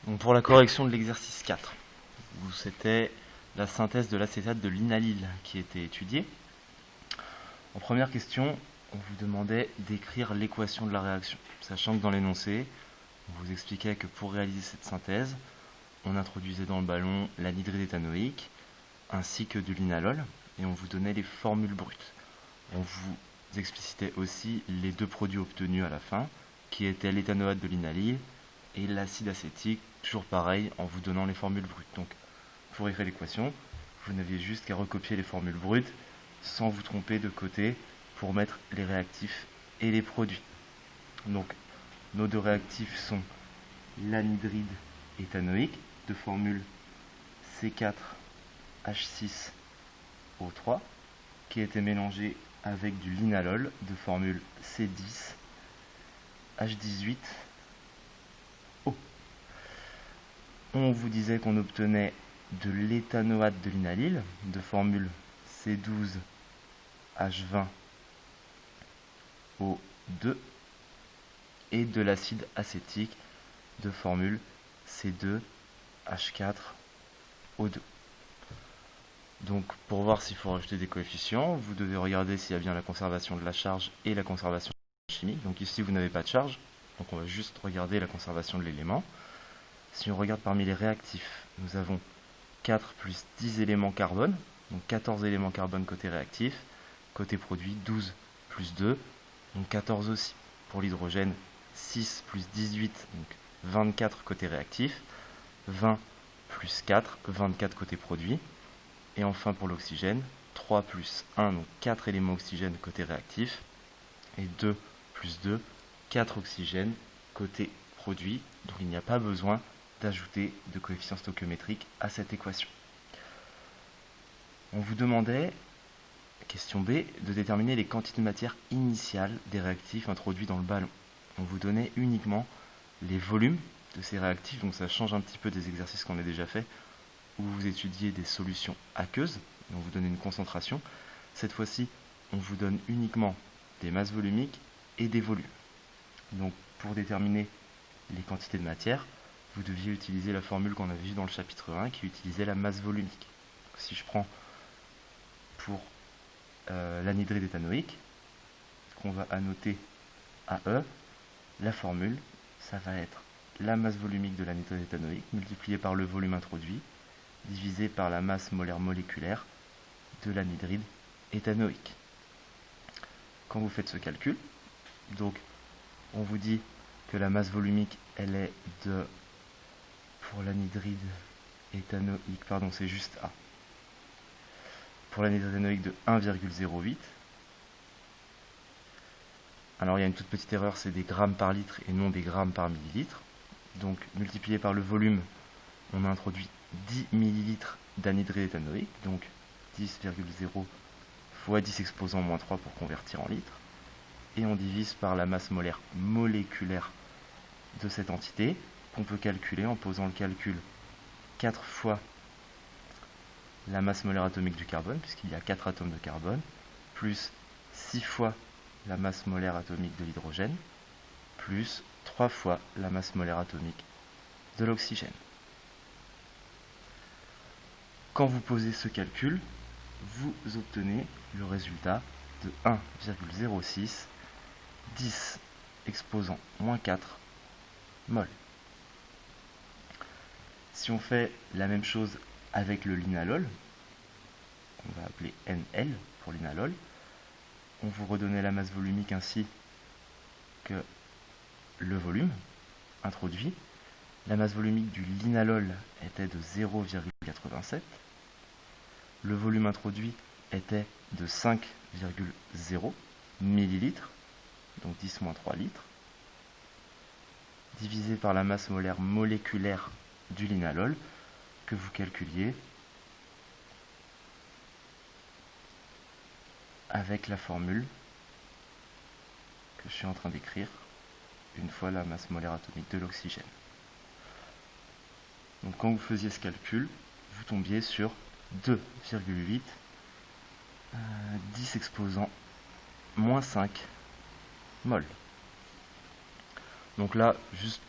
Donc pour la correction de l'exercice 4, où c'était la synthèse de l'acétate de linalyle qui était étudiée. En première question, on vous demandait d'écrire l'équation de la réaction, sachant que dans l'énoncé, on vous expliquait que pour réaliser cette synthèse, on introduisait dans le ballon l'anhydride éthanoïque ainsi que du linalol, et on vous donnait les formules brutes. On vous explicitait aussi les deux produits obtenus à la fin, qui étaient l'éthanoate de linalyle et l'acide acétique, toujours pareil, en vous donnant les formules brutes. Donc, pour écrire l'équation, vous n'aviez juste qu'à recopier les formules brutes, sans vous tromper de côté, pour mettre les réactifs et les produits. Donc, nos deux réactifs sont l'anhydride éthanoïque, de formule C4H6O3, qui a été mélangé avec du linalol, de formule C10H18O. On vous disait qu'on obtenait de l'éthanoate de linalyle, de formule C12H20O2, et de l'acide acétique, de formule C2H4O2. Donc pour voir s'il faut rajouter des coefficients, vous devez regarder s'il y a bien la conservation de la charge et la conservation chimique. Donc ici vous n'avez pas de charge, donc on va juste regarder la conservation de l'élément. Si on regarde parmi les réactifs, nous avons 4 plus 10 éléments carbone, donc 14 éléments carbone côté réactif, côté produit 12 plus 2, donc 14 aussi. Pour l'hydrogène, 6 plus 18, donc 24 côté réactif, 20 plus 4, 24 côté produit. Et enfin pour l'oxygène, 3 plus 1, donc 4 éléments oxygène côté réactif, et 2 plus 2, 4 oxygènes côté produit, donc il n'y a pas besoin d'ajouter de coefficient stoichiométrique à cette équation. On vous demandait, question B, de déterminer les quantités de matière initiale des réactifs introduits dans le ballon. On vous donnait uniquement les volumes de ces réactifs, donc ça change un petit peu des exercices qu'on a déjà fait, où vous étudiez des solutions aqueuses, et on vous donnait une concentration. Cette fois-ci, on vous donne uniquement des masses volumiques et des volumes. Donc pour déterminer les quantités de matière, vous deviez utiliser la formule qu'on avait vue dans le chapitre 1 qui utilisait la masse volumique. Donc, si je prends pour l'anhydride éthanoïque, qu'on va annoter AE, la formule, ça va être la masse volumique de l'anhydride éthanoïque multipliée par le volume introduit, divisé par la masse molaire moléculaire de l'anhydride éthanoïque. Quand vous faites ce calcul, donc on vous dit que la masse volumique, elle est de, pour l'anhydride éthanoïque, pardon, c'est juste A. Pour l'anhydride éthanoïque de 1,08. Alors il y a une toute petite erreur, c'est des grammes par litre et non des grammes par millilitre. Donc multiplié par le volume, on a introduit 10 millilitres d'anhydride éthanoïque, donc 10,0 fois 10 exposant moins 3 pour convertir en litres. Et on divise par la masse molaire moléculaire de cette entité, qu'on peut calculer en posant le calcul 4 fois la masse molaire atomique du carbone, puisqu'il y a 4 atomes de carbone, plus 6 fois la masse molaire atomique de l'hydrogène, plus 3 fois la masse molaire atomique de l'oxygène. Quand vous posez ce calcul, vous obtenez le résultat de 1,06, 10 exposant moins 4 mol. Si on fait la même chose avec le linalol, qu'on va appeler NL pour linalol, on vous redonnait la masse volumique ainsi que le volume introduit. La masse volumique du linalol était de 0,87. Le volume introduit était de 5,0 millilitres, donc 10 moins 3 litres, divisé par la masse molaire moléculaire du linalol, que vous calculiez avec la formule que je suis en train d'écrire, une fois la masse molaire atomique de l'oxygène. Donc quand vous faisiez ce calcul, vous tombiez sur 2,8, 10 exposant moins 5 mol. Donc là, juste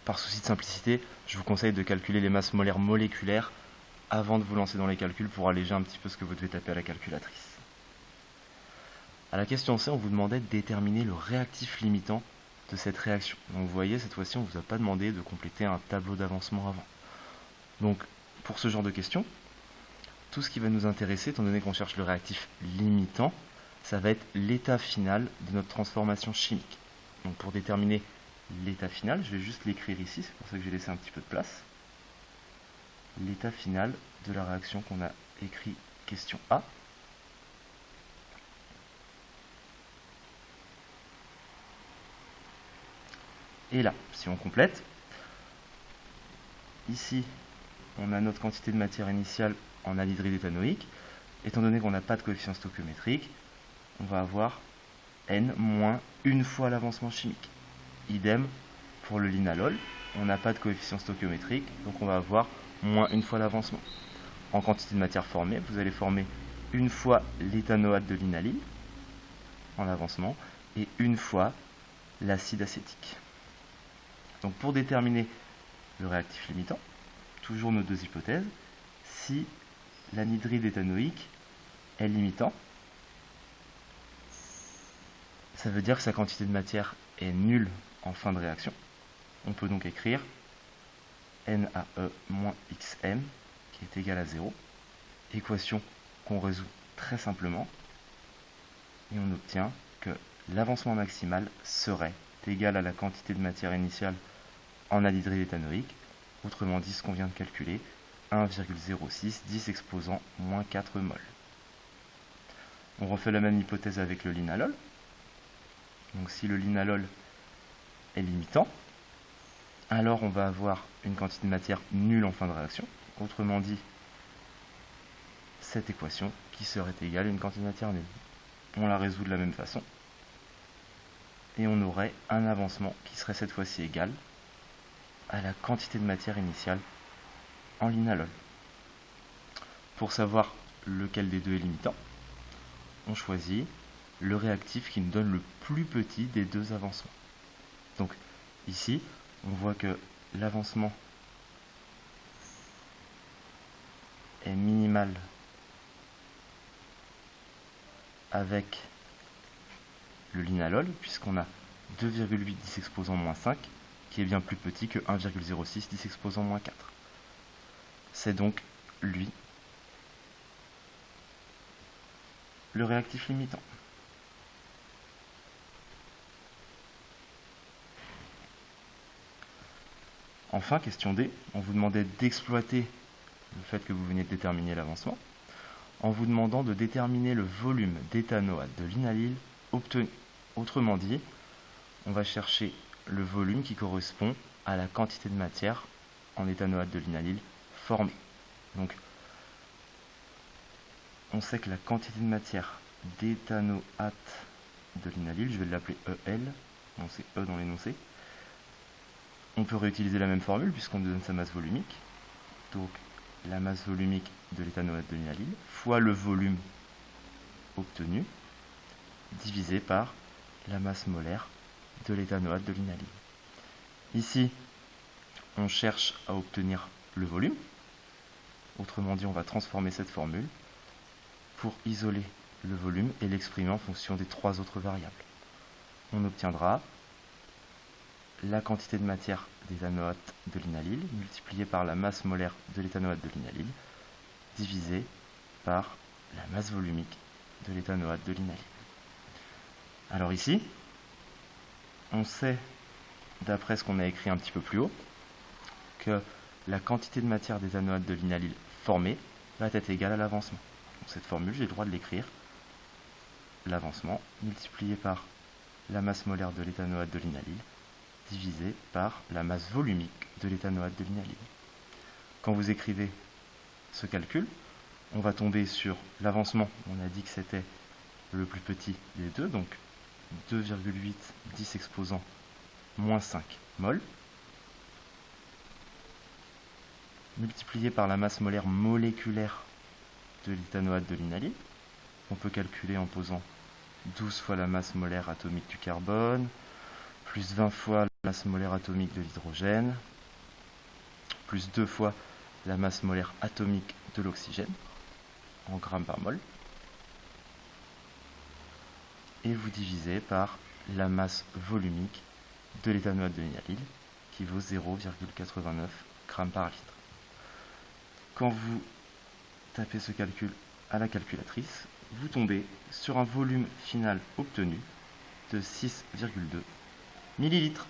par souci de simplicité, je vous conseille de calculer les masses molaires moléculaires avant de vous lancer dans les calculs pour alléger un petit peu ce que vous devez taper à la calculatrice. À la question C, on vous demandait de déterminer le réactif limitant de cette réaction. Donc vous voyez, cette fois-ci, on ne vous a pas demandé de compléter un tableau d'avancement avant. Donc, pour ce genre de questions, tout ce qui va nous intéresser, étant donné qu'on cherche le réactif limitant, ça va être l'état final de notre transformation chimique. Donc pour déterminer l'état final, je vais juste l'écrire ici, c'est pour ça que j'ai laissé un petit peu de place. L'état final de la réaction qu'on a écrit question A. Et là, si on complète, ici, on a notre quantité de matière initiale en anhydride éthanoïque. Étant donné qu'on n'a pas de coefficient stoichiométrique, on va avoir N moins une fois l'avancement chimique. Idem pour le linalol, on n'a pas de coefficient stoichiométrique, donc on va avoir moins une fois l'avancement. En quantité de matière formée, vous allez former une fois l'éthanoate de linalyle en avancement et une fois l'acide acétique. Donc pour déterminer le réactif limitant, toujours nos deux hypothèses, si l'anhydride éthanoïque est limitant, ça veut dire que sa quantité de matière est nulle en fin de réaction. On peut donc écrire NaE moins XM qui est égal à 0. Équation qu'on résout très simplement. Et on obtient que l'avancement maximal serait égal à la quantité de matière initiale en anhydride éthanoïque. Autrement dit, ce qu'on vient de calculer, 1,06, 10 exposant moins 4 mol. On refait la même hypothèse avec le linalol. Donc si le linalol est limitant, alors on va avoir une quantité de matière nulle en fin de réaction. Autrement dit, cette équation qui serait égale à une quantité de matière nulle. On la résout de la même façon. Et on aurait un avancement qui serait cette fois-ci égal à la quantité de matière initiale en linalol. Pour savoir lequel des deux est limitant, on choisit le réactif qui nous donne le plus petit des deux avancements. Donc ici, on voit que l'avancement est minimal avec le linalol, puisqu'on a 2,8 10 exposant moins 5, qui est bien plus petit que 1,06 10 exposant moins 4. C'est donc lui le réactif limitant. Enfin, question D, on vous demandait d'exploiter le fait que vous veniez de déterminer l'avancement, en vous demandant de déterminer le volume d'éthanoate de linalyle obtenu. Autrement dit, on va chercher le volume qui correspond à la quantité de matière en éthanoate de linalyle formée. Donc, on sait que la quantité de matière d'éthanoate de linalyle, je vais l'appeler EL, donc c'est E dans l'énoncé. On peut réutiliser la même formule puisqu'on nous donne sa masse volumique. Donc la masse volumique de l'éthanoate de linalyle fois le volume obtenu divisé par la masse molaire de l'éthanoate de linalyle. Ici, on cherche à obtenir le volume. Autrement dit, on va transformer cette formule pour isoler le volume et l'exprimer en fonction des trois autres variables. On obtiendra la quantité de matière d'éthanoate de linalyle multipliée par la masse molaire de l'éthanoate de linalyle divisé par la masse volumique de l'éthanoate de linalyle. Alors ici, on sait, d'après ce qu'on a écrit un petit peu plus haut, que la quantité de matière d'éthanoate de linalyle formée va être égale à l'avancement. Donc cette formule, j'ai le droit de l'écrire. L'avancement multiplié par la masse molaire de l'éthanoate de linalyle divisé par la masse volumique de l'éthanoate de linalyle. Quand vous écrivez ce calcul, on va tomber sur l'avancement. On a dit que c'était le plus petit des deux, donc 2,8 10 exposant moins 5 mol, multiplié par la masse molaire moléculaire de l'éthanoate de linalyle. On peut calculer en posant 12 fois la masse molaire atomique du carbone, plus 20 fois masse molaire atomique de l'hydrogène, plus 2 fois la masse molaire atomique de l'oxygène, en grammes par mol, et vous divisez par la masse volumique de l'éthanoate de linalyle, qui vaut 0,89 g par litre. Quand vous tapez ce calcul à la calculatrice, vous tombez sur un volume final obtenu de 6,2 millilitres.